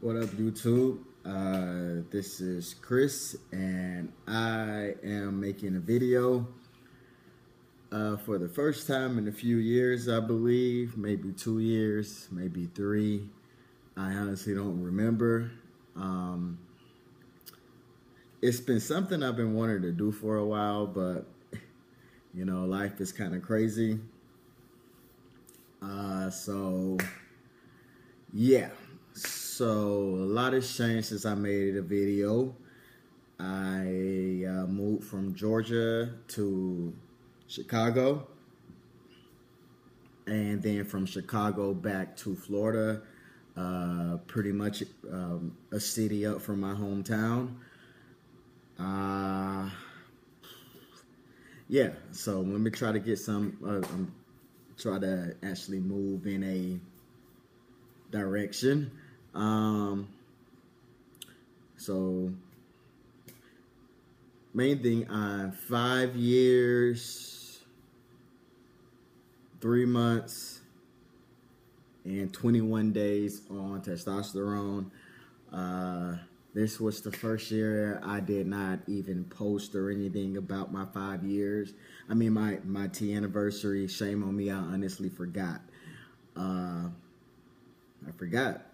What up, YouTube? This is Chris, and I am making a video for the first time in a few years, I believe. Maybe 2 years, maybe 3. I honestly don't remember. It's been something I've been wanting to do for a while, but life is kind of crazy. Yeah. So a lot has changed since I made a video. I moved from Georgia to Chicago, and then from Chicago back to Florida, pretty much a city up from my hometown. Yeah, so let me try to get some, try to actually move in a direction. So main thing, I'm 5 years, 3 months, and 21 days on testosterone. This was the first year I did not even post or anything about my 5 years. I mean, my T anniversary. Shame on me, I honestly forgot. I forgot.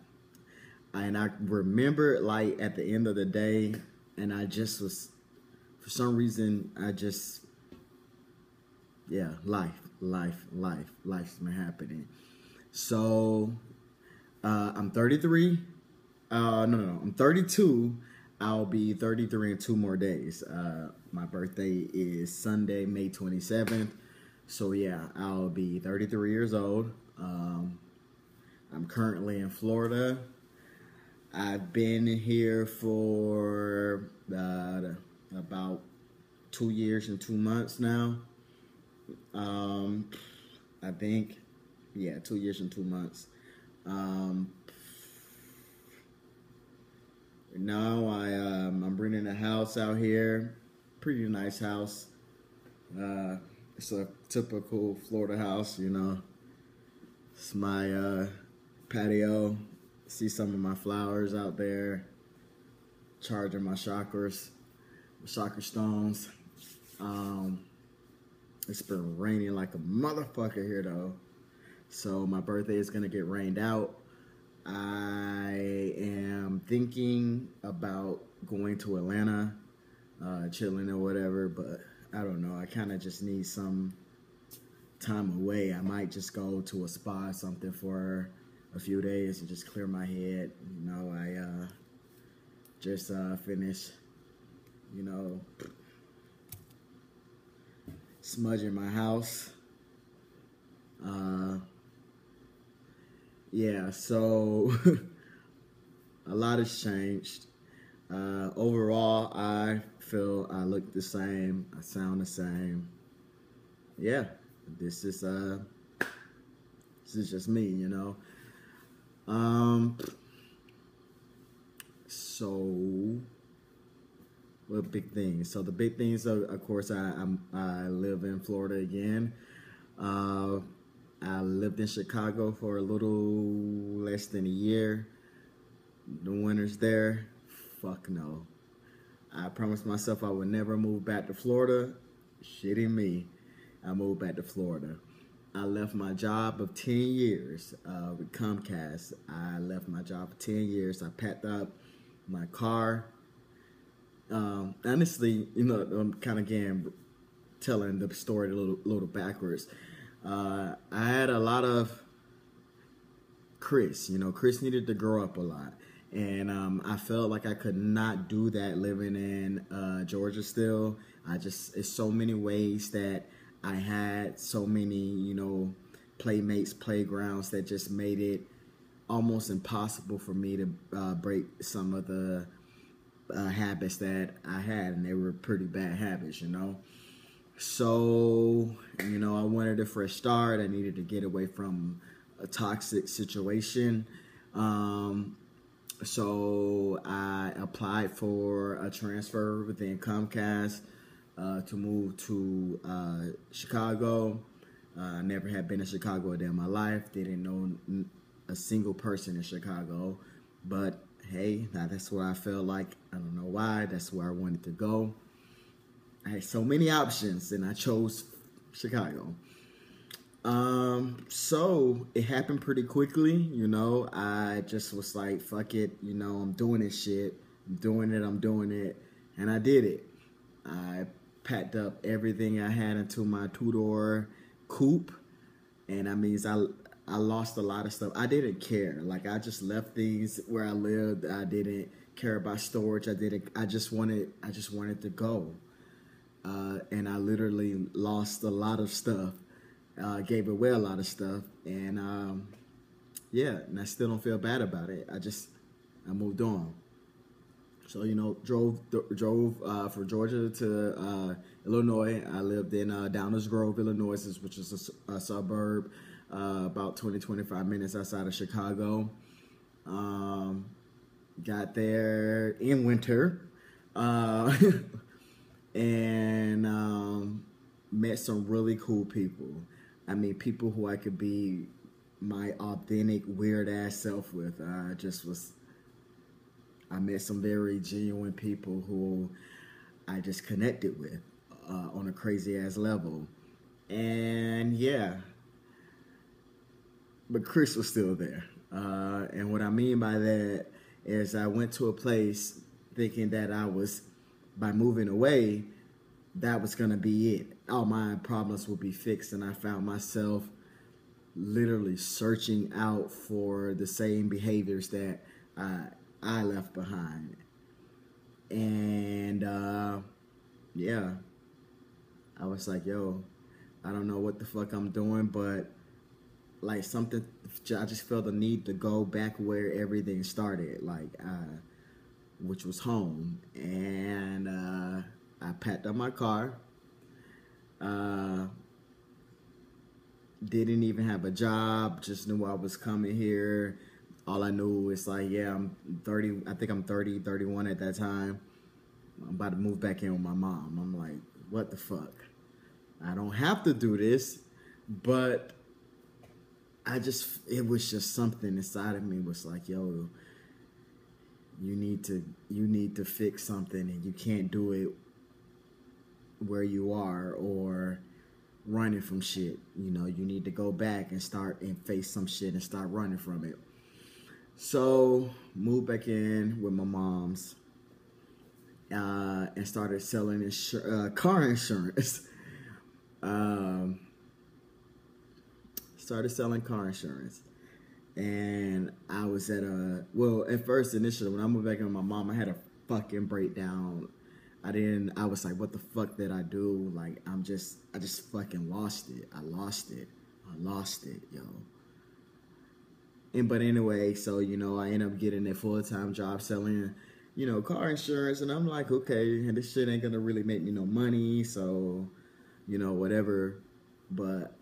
And I remember, like, at the end of the day, and I just was, for some reason, life's been happening. So, I'm 33. I'm 32. I'll be 33 in 2 more days. My birthday is Sunday, May 27th. So yeah, I'll be 33 years old. I'm currently in Florida. I've been here for about 2 years and 2 months now. I think, yeah, 2 years and 2 months. Now I'm renting a house out here, pretty nice house. It's a typical Florida house, It's my patio. See some of my flowers out there. Charging my chakra stones. It's been raining like a motherfucker here though, so my birthday is gonna get rained out. I am thinking about going to Atlanta, chilling or whatever, but I don't know. I kind of just need some time away. I might just go to a spa or something for a few days and just clear my head. I just finished, smudging my house. Yeah, so a lot has changed. Overall, I feel I look the same. I sound the same. Yeah, this is just me, So what big things? So the big things, of course, I live in Florida again. I lived in Chicago for a little less than a year. The winters there, fuck no. I promised myself I would never move back to Florida. Shitting me. I moved back to Florida. I left my job of 10 years with Comcast. I left my job for 10 years. I packed up my car. Honestly, I'm kind of telling the story a little backwards. I had a lot of Chris. Chris needed to grow up a lot. And I felt like I could not do that living in Georgia still. It's so many ways that I had so many, playmates, playgrounds that just made it almost impossible for me to break some of the habits that I had. And they were pretty bad habits, So, I wanted a fresh start. I needed to get away from a toxic situation. So I applied for a transfer within Comcast to move to Chicago. Never had been to Chicago a day in my life. Didn't know a single person in Chicago. But hey, now that's where I felt like, I don't know why, that's where I wanted to go. I had so many options, and I chose Chicago. So it happened pretty quickly, you know. I just was like, fuck it, you know, I'm doing this shit. I'm doing it. And I did it. I packed up everything I had into my two-door coupe. And that means I lost a lot of stuff. I didn't care. Like, I just left things where I lived. I didn't care about storage. I just wanted to go. And I literally lost a lot of stuff. Gave away a lot of stuff, and yeah, and I still don't feel bad about it. I moved on. So, you know, drove from Georgia to Illinois. I lived in Downers Grove, Illinois, which is a suburb about 25 minutes outside of Chicago. Got there in winter, and met some really cool people. I mean, people who I could be my authentic, weird ass self with. I met some very genuine people who I just connected with on a crazy ass level. And yeah, but Chris was still there. And what I mean by that is I went to a place thinking that by moving away, that was going to be it. All my problems would be fixed, and I found myself literally searching out for the same behaviors that I left behind. And yeah, I was like, yo, I don't know what the fuck I'm doing, but like something, I just felt the need to go back where everything started, like which was home. And I packed up my car. Didn't even have a job. Just knew I was coming here. All I knew is like, yeah, I'm 30. I think I'm 30, 31 at that time. I'm about to move back in with my mom. I'm like, what the fuck? I don't have to do this, but it was just something inside of me was like, yo, you need to fix something, and you can't do it where you are or running from shit. You know, you need to go back and start and face some shit and start running from it. So moved back in with my mom's and started selling car insurance. Started selling car insurance. And I was at first, initially, when I moved back in with my mom, I had a fucking breakdown. I was like, what the fuck did I do? Like, I just fucking lost it. I lost it, yo. But anyway, so, you know, I ended up getting a full-time job selling, you know, car insurance. And I'm like, okay, and this shit ain't gonna really make me no money. So, you know, whatever. But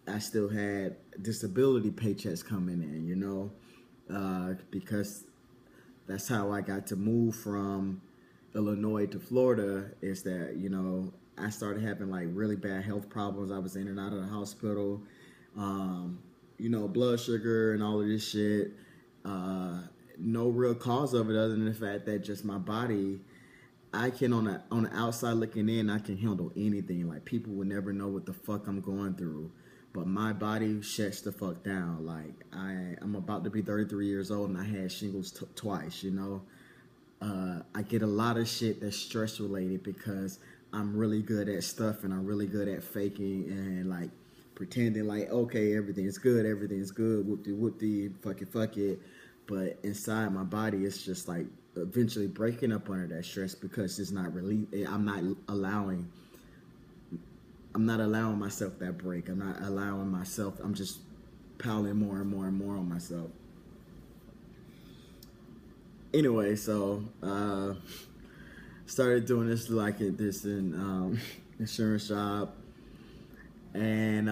I still had disability paychecks coming in, you know, because that's how I got to move from Illinois to Florida. Is that, you know, I started having like really bad health problems. I was in and out of the hospital, you know, blood sugar and all of this shit. No real cause of it other than the fact that just my body, I can on the outside looking in, I can handle anything. Like, people would never know what the fuck I'm going through. But my body shuts the fuck down. Like, I'm about to be 33 years old, and I had shingles twice, you know. I get a lot of shit that's stress related because I'm really good at stuff, and I'm really good at faking and like pretending like, okay, everything's good, whoop-de, fuck it. But inside my body, it's just like eventually breaking up under that stress because it's not really, I'm not allowing myself that break. I'm not allowing myself, I'm just piling more and more and more on myself. Anyway, so started doing this insurance job, and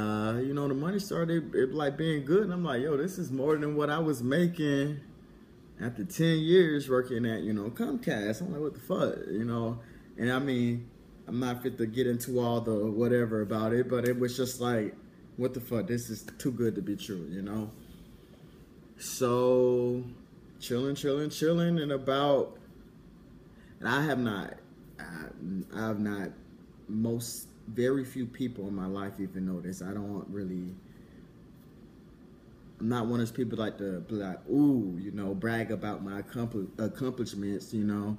you know, the money started like being good, and I'm like, yo, this is more than what I was making after 10 years working at, you know, Comcast. I'm like, what the fuck, you know? And I mean, I'm not fit to get into all the whatever about it, but it was just like, what the fuck? This is too good to be true, you know? So chilling, and about. And I have not. I've not. Most very few people in my life even know this. I don't really. I'm not one of those people like to be like, ooh, you know, brag about my accomplishments. You know,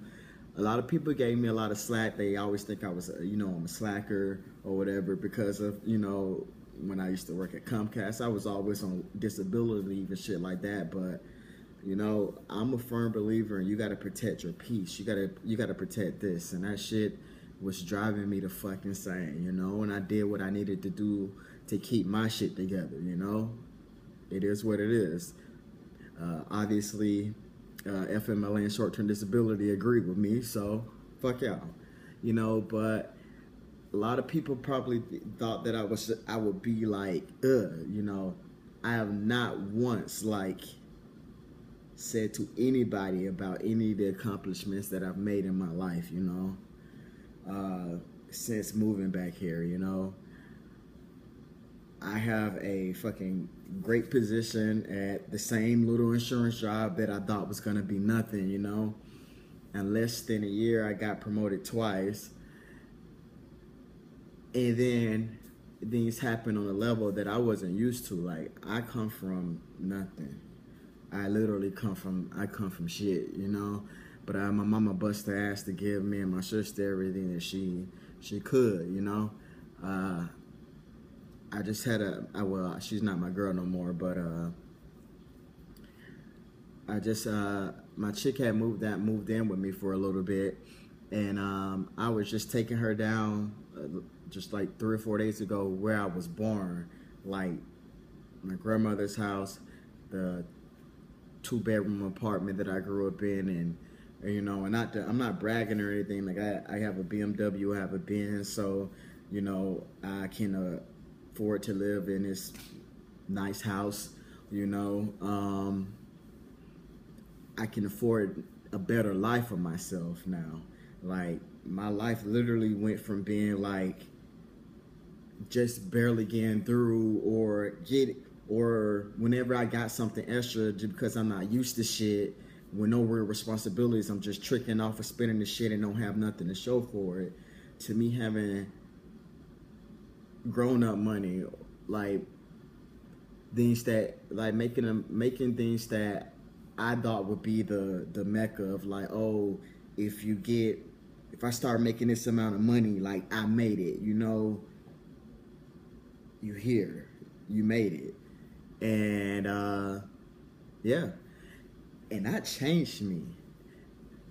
a lot of people gave me a lot of slack. They always think I was, you know, I'm a slacker or whatever because of, you know, when I used to work at Comcast, I was always on disability leave and shit like that. But you know, I'm a firm believer in you gotta protect your peace. You gotta protect this, and that shit was driving me to fucking insane, you know. And I did what I needed to do to keep my shit together, you know. It is what it is. Obviously, FMLA and short-term disability agree with me, so fuck y'all, you know. But a lot of people probably thought that I would be like, you know. I have not once like said to anybody about any of the accomplishments that I've made in my life, you know, since moving back here, you know. I have a fucking great position at the same little insurance job that I thought was gonna be nothing, you know. In less than a year, I got promoted twice. And then things happened on a level that I wasn't used to. Like, I come from nothing. I literally come from shit, you know. But my mama bust her ass to give me and my sister everything that she could, you know. I just had well, she's not my girl no more, but my chick had moved in with me for a little bit, and I was just taking her down just like 3 or 4 days ago where I was born, like my grandmother's house, the 2-bedroom apartment that I grew up in, and you know, and I'm not bragging or anything. Like I have a BMW, I have a Benz, so you know I can afford to live in this nice house. You know, I can afford a better life for myself now. Like my life literally went from being like just barely getting through or whenever I got something extra just because I'm not used to shit with no real responsibilities, I'm just tricking off of spending the shit and don't have nothing to show for it, to me having grown up money, like things that like making things that I thought would be the mecca of like, oh, if I start making this amount of money, like I made it, you know, you made it. And yeah, and that changed me.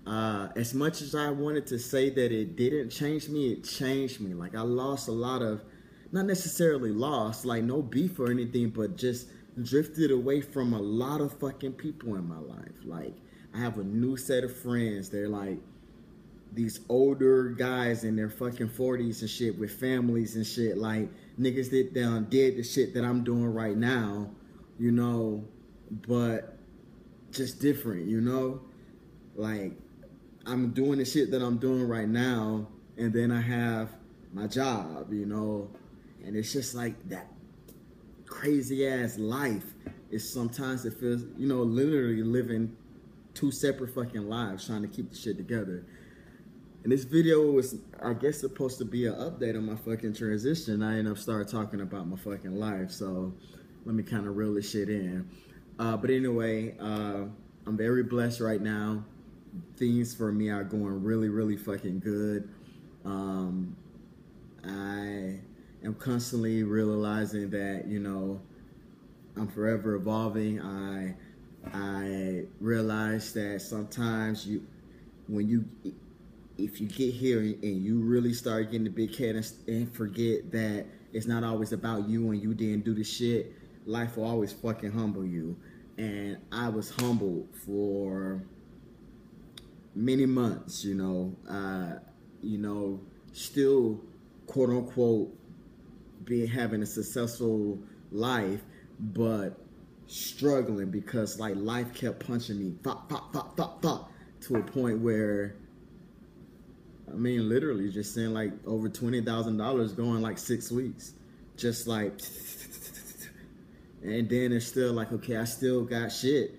As much as I wanted to say that it didn't change me, it changed me. Like I lost a lot of, not necessarily lost, like no beef or anything, but just drifted away from a lot of fucking people in my life. Like I have a new set of friends. They're like these older guys in their fucking 40s and shit with families and shit. Like niggas that did the shit that I'm doing right now, you know, but just different, you know? Like I'm doing the shit that I'm doing right now, and then I have my job, you know, and it's just like that crazy ass life. It's sometimes it feels, you know, literally living 2 separate fucking lives trying to keep the shit together. And this video was, I guess, supposed to be an update on my fucking transition. I ended up starting talking about my fucking life, so let me kind of reel this shit in. But anyway, I'm very blessed right now. Things for me are going really, really fucking good. I am constantly realizing that, you know, I'm forever evolving. I realize that sometimes if you get here and you really start getting the big head and forget that it's not always about you and you didn't do the shit, life will always fucking humble you. And I was humbled for many months, you know, still quote unquote having a successful life, but struggling because like life kept punching me to a point where, I mean, literally just saying like over $20,000 going like 6 weeks, just like, and then it's still like, okay, I still got shit,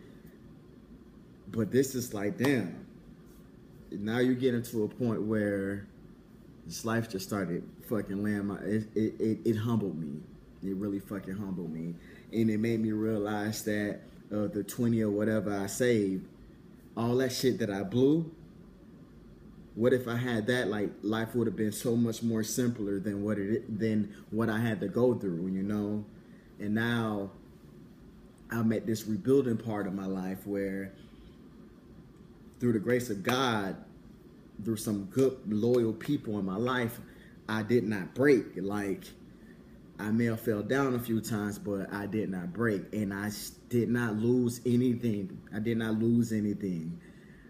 But this is like, damn. Now you're getting to a point where this life just started fucking laying my. It humbled me. It really fucking humbled me, and it made me realize that the 20 or whatever I saved, all that shit that I blew. What if I had that? Like, life would have been so much more simpler than what I had to go through, you know. And now I'm at this rebuilding part of my life where, through the grace of God, through some good, loyal people in my life, I did not break. Like, I may have fell down a few times, but I did not break. And I did not lose anything. I did not lose anything.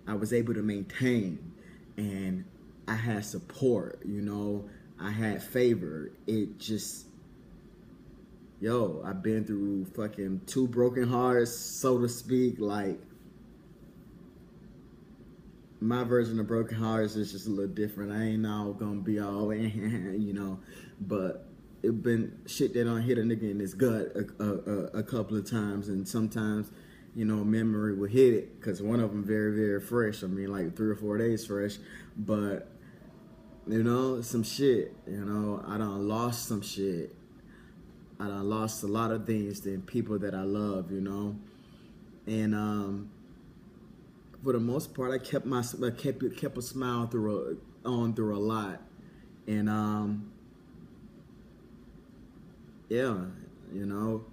I was able to maintain. And I had support, you know. I had favor. It just... Yo, I've been through fucking 2 broken hearts, so to speak. Like, my version of broken hearts is just a little different. I ain't all gonna be all, you know, but it been shit that done hit a nigga in his gut a couple of times, and sometimes, you know, memory will hit it, because one of them very, very fresh. I mean, like 3 or 4 days fresh, but, you know, some shit, you know, I done lost some shit. I done lost a lot of things and people that I love, you know, and for the most part, I kept a smile through a lot, and yeah, you know,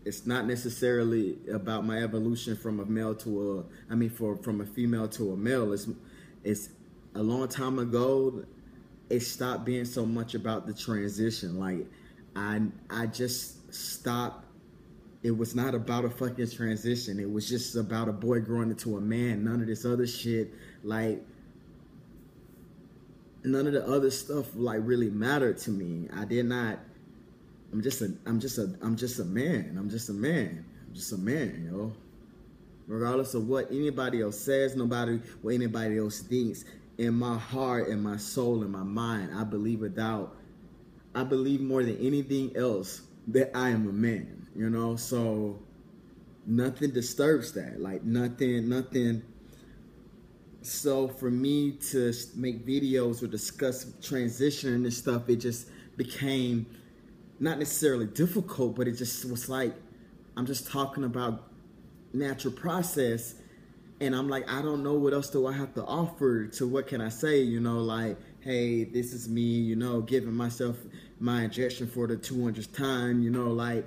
it's not necessarily about my evolution from a male to from a female to a male. It's a long time ago. It stopped being so much about the transition. Like, I just stopped. It was not about a fucking transition. It was just about a boy growing into a man. None of this other shit, like, none of the other stuff, like, really mattered to me. I did not. I'm just a man. I'm just a man. I'm just a man, yo. Regardless of what anybody else says, what anybody else thinks, in my heart, in my soul, in my mind, I believe more than anything else that I am a man, you know? So nothing disturbs that. Like, nothing. So for me to make videos or discuss transition and stuff, it just became not necessarily difficult, but it just was like, I'm just talking about natural process, and I'm like, I don't know what else do I have to offer. To what can I say, you know, like, hey, this is me, you know, giving myself my injection for the 200th time, you know. Like,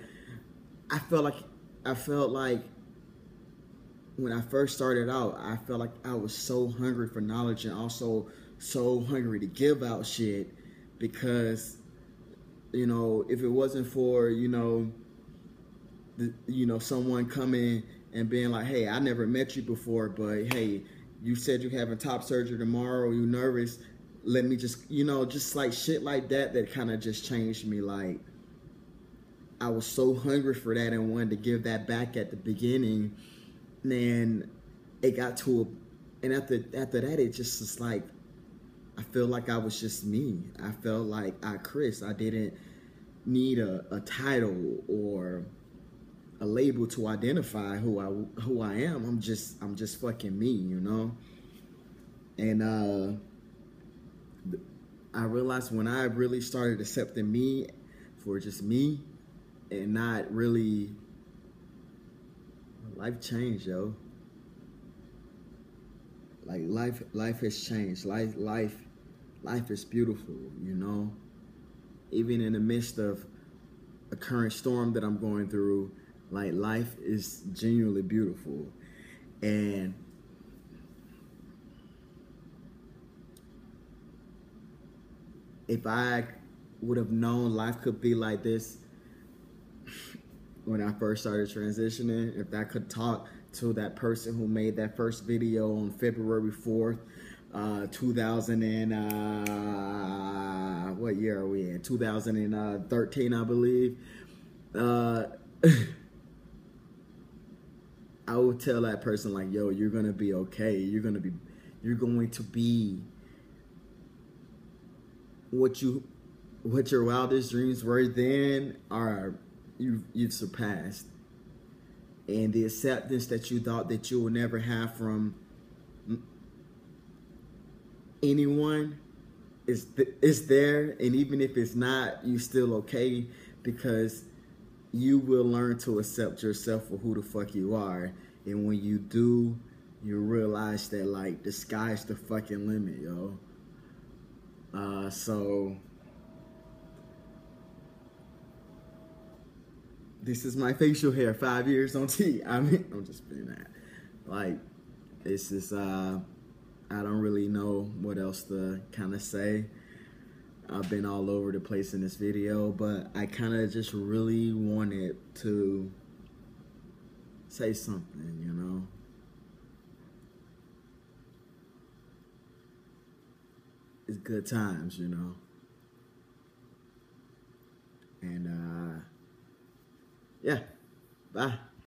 I felt like when I first started out, I felt like I was so hungry for knowledge, and also so hungry to give out shit, because, you know, if it wasn't for, you know, someone coming and being like, hey, I never met you before, but hey, you said you're having top surgery tomorrow, you nervous, let me just, you know, just like shit like that kind of just changed me. Like, I was so hungry for that and wanted to give that back at the beginning. And it got to and after that, it just was like, I feel like I was just me. I felt like Chris. I didn't need a title or a label to identify who I am. I'm just fucking me, you know. And I realized when I really started accepting me for just me, and not really, life changed, yo. Like, life has changed. Life is beautiful, you know. Even in the midst of a current storm that I'm going through, like, life is genuinely beautiful. And if I would have known life could be like this when I first started transitioning, if I could talk to that person who made that first video on February 4th, 2000 and what year are we in? 2013, I believe. I would tell that person, like, yo, you're gonna be okay. You're going to be what your wildest dreams were then, are you've surpassed. and the acceptance that you thought that you would never have from anyone is there, and even if it's not, you still okay, because you will learn to accept yourself for who the fuck you are, and when you do, you realize that like the sky's the fucking limit, yo. So this is my facial hair, 5 years on T. I mean, I'm just being that. Like, this is I don't really know what else to kind of say. I've been all over the place in this video, but I kind of just really wanted to say something, you know? It's good times, you know? And, yeah, bye.